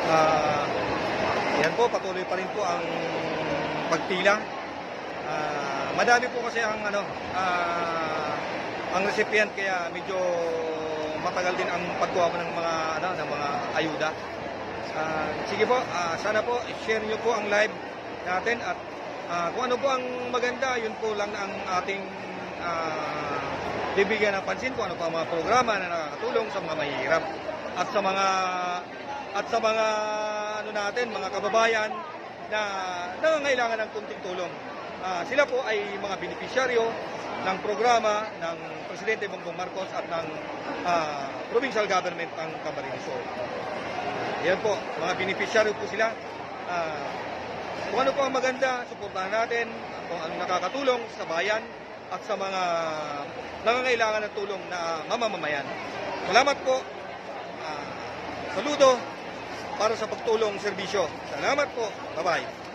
Ah, yan po, patuloy pa rin po ang pagpila. Madami po kasi ang ang recipient, kaya medyo matagal din ang pagkuha ng mga ng mga ayuda. Sige po, sana po i-share niyo po ang live natin at kung ano po ang maganda, yun po lang ang ating bibigyan ng pansin, kung ano pa ang mga programa na nakakatulong sa mga mahihirap at sa mga natin, mga kababayan na nangangailangan ng kunting tulong. Sila po ay mga benepisyaryo ng programa ng Presidente Bongbong Marcos at ng provincial government ng Camarines Sur. Yan po, mga benepisyaryo po sila. Kung ano po ang maganda, suportahan natin kung ano nakakatulong sa bayan at sa mga nangangailangan ng tulong na mamamayan. Salamat po. Saludo para sa pagtulong serbisyo. Salamat po. Bye-bye.